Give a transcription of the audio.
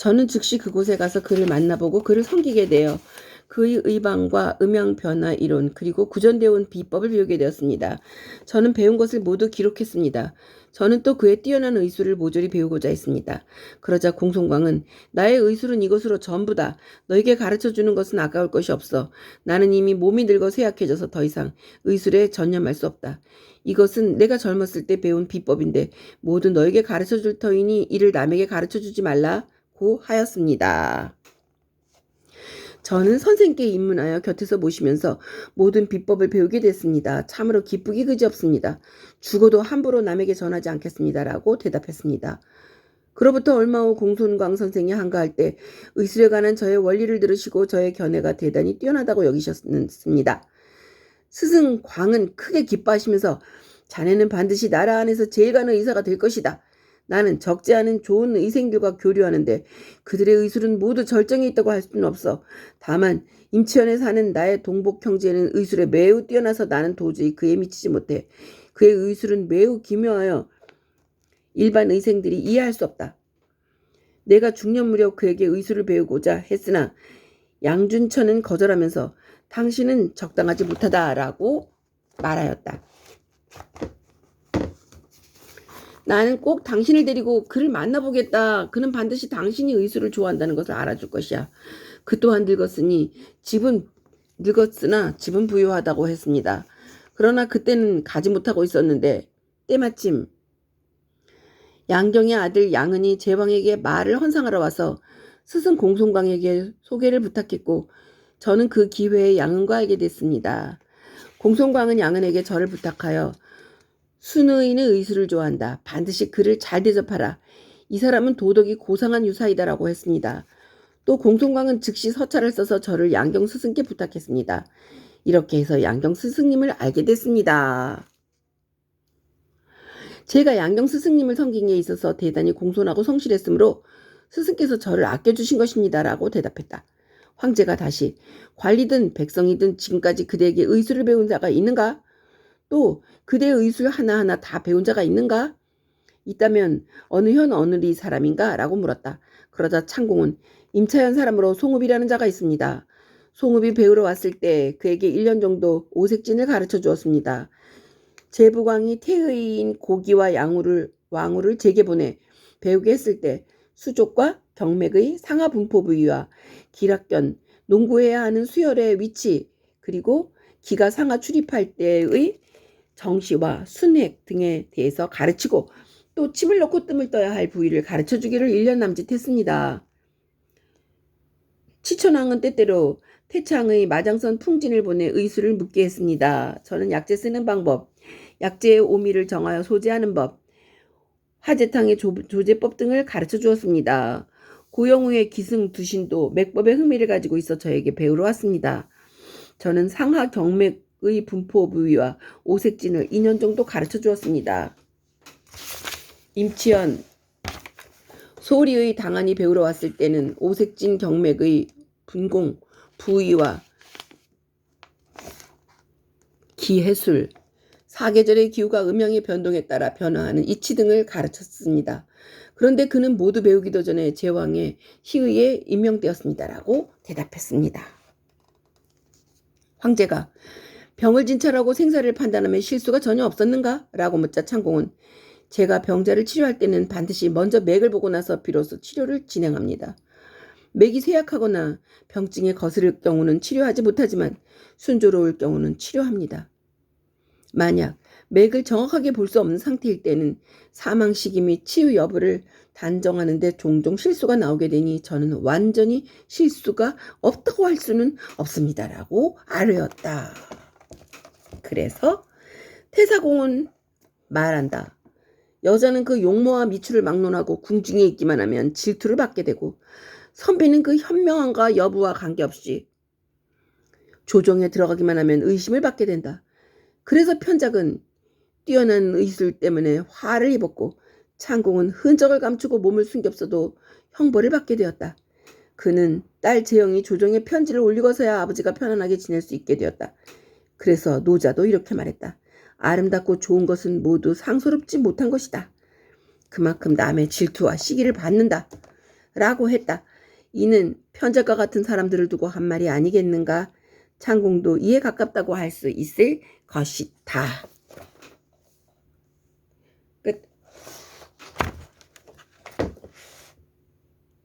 저는 즉시 그곳에 가서 그를 만나보고 그를 섬기게 되어 그의 의방과 음양 변화 이론 그리고 구전되어 온 비법을 배우게 되었습니다. 저는 배운 것을 모두 기록했습니다. 저는 또 그의 뛰어난 의술을 모조리 배우고자 했습니다. 그러자 공손광은 나의 의술은 이것으로 전부다. 너에게 가르쳐주는 것은 아까울 것이 없어. 나는 이미 몸이 늙어 쇠약해져서 더 이상 의술에 전념할 수 없다. 이것은 내가 젊었을 때 배운 비법인데 모두 너에게 가르쳐줄 터이니 이를 남에게 가르쳐주지 말라고 하였습니다. 저는 선생께 입문하여 곁에서 모시면서 모든 비법을 배우게 됐습니다. 참으로 기쁘기 그지없습니다. 죽어도 함부로 남에게 전하지 않겠습니다라고 대답했습니다. 그로부터 얼마 후 공손광 선생이 한가할 때 의술에 관한 저의 원리를 들으시고 저의 견해가 대단히 뛰어나다고 여기셨습니다. 스승 광은 크게 기뻐하시면서 자네는 반드시 나라 안에서 제일 가는 의사가 될 것이다. 나는 적지 않은 좋은 의생들과 교류하는데 그들의 의술은 모두 절정에 있다고 할 수는 없어. 다만 임치현에 사는 나의 동복 형제는 의술에 매우 뛰어나서 나는 도저히 그에 미치지 못해. 그의 의술은 매우 기묘하여 일반 의생들이 이해할 수 없다. 내가 중년 무렵 그에게 의술을 배우고자 했으나 양준천은 거절하면서 당신은 적당하지 못하다라고 말하였다. 나는 꼭 당신을 데리고 그를 만나보겠다. 그는 반드시 당신이 의술을 좋아한다는 것을 알아줄 것이야. 그 또한 늙었으나 집은 부유하다고 했습니다. 그러나 그때는 가지 못하고 있었는데 때마침 양경의 아들 양은이 제왕에게 말을 헌상하러 와서 스승 공손광에게 소개를 부탁했고 저는 그 기회에 양은과 알게 됐습니다. 공손광은 양은에게 저를 부탁하여 순의인의 의술을 좋아한다. 반드시 그를 잘 대접하라. 이 사람은 도덕이 고상한 유사이다라고 했습니다. 또 공손광은 즉시 서찰을 써서 저를 양경 스승께 부탁했습니다. 이렇게 해서 양경 스승님을 알게 됐습니다. 제가 양경 스승님을 섬기기에 있어서 대단히 공손하고 성실했으므로 스승께서 저를 아껴주신 것입니다라고 대답했다. 황제가 다시 관리든 백성이든 지금까지 그대에게 의술을 배운 자가 있는가? 또 그대의 의술 하나하나 다 배운 자가 있는가? 있다면 어느 현 어느리 사람인가? 라고 물었다. 그러자 창공은 임차현 사람으로 송읍이라는 자가 있습니다. 송읍이 배우러 왔을 때 그에게 1년 정도 오색진을 가르쳐 주었습니다. 제부광이 태의인 고기와 왕후를 제게 보내 배우게 했을 때 수족과 경맥의 상하 분포 부위와 기락견, 농구해야 하는 수혈의 위치, 그리고 기가 상하 출입할 때의 정시와 순획 등에 대해서 가르치고 또 침을 넣고 뜸을 떠야 할 부위를 가르쳐주기를 1년 남짓했습니다. 치천왕은 때때로 태창의 마장선 풍진을 보내 의술을 묻게 했습니다. 저는 약재 쓰는 방법, 약재의 오미를 정하여 소재하는 법, 화재탕의 조제법 등을 가르쳐 주었습니다. 고영우의 기승 두신도 맥법의 흥미를 가지고 있어 저에게 배우러 왔습니다. 저는 상하 경맥의 분포 부위와 오색진을 2년 정도 가르쳐 주었습니다. 임치현 소리의 당한이 배우러 왔을 때는 오색진 경맥의 분공 부위와 기해술, 사계절의 기후가 음양의 변동에 따라 변화하는 이치 등을 가르쳤습니다. 그런데 그는 모두 배우기도 전에 제왕의 희의에 임명되었습니다라고 대답했습니다. 황제가 병을 진찰하고 생사를 판단하면 실수가 전혀 없었는가? 라고 묻자 창공은 제가 병자를 치료할 때는 반드시 먼저 맥을 보고 나서 비로소 치료를 진행합니다. 맥이 쇠약하거나 병증에 거스를 경우는 치료하지 못하지만 순조로울 경우는 치료합니다. 만약 맥을 정확하게 볼 수 없는 상태일 때는 사망 시기 및 치유 여부를 단정하는 데 종종 실수가 나오게 되니 저는 완전히 실수가 없다고 할 수는 없습니다라고 아뢰었다. 그래서 태사공은 말한다. 여자는 그 용모와 미추를 막론하고 궁중에 있기만 하면 질투를 받게 되고 선비는 그 현명함과 여부와 관계없이 조정에 들어가기만 하면 의심을 받게 된다. 그래서 편작은 뛰어난 의술 때문에 화를 입었고 창공은 흔적을 감추고 몸을 숨겼어도 형벌을 받게 되었다. 그는 딸 재영이 조정에 편지를 올리고서야 아버지가 편안하게 지낼 수 있게 되었다. 그래서 노자도 이렇게 말했다. 아름답고 좋은 것은 모두 상소롭지 못한 것이다. 그만큼 남의 질투와 시기를 받는다. 라고 했다. 이는 편작과 같은 사람들을 두고 한 말이 아니겠는가? 창공도 이에 가깝다고 할 수 있을 것이다.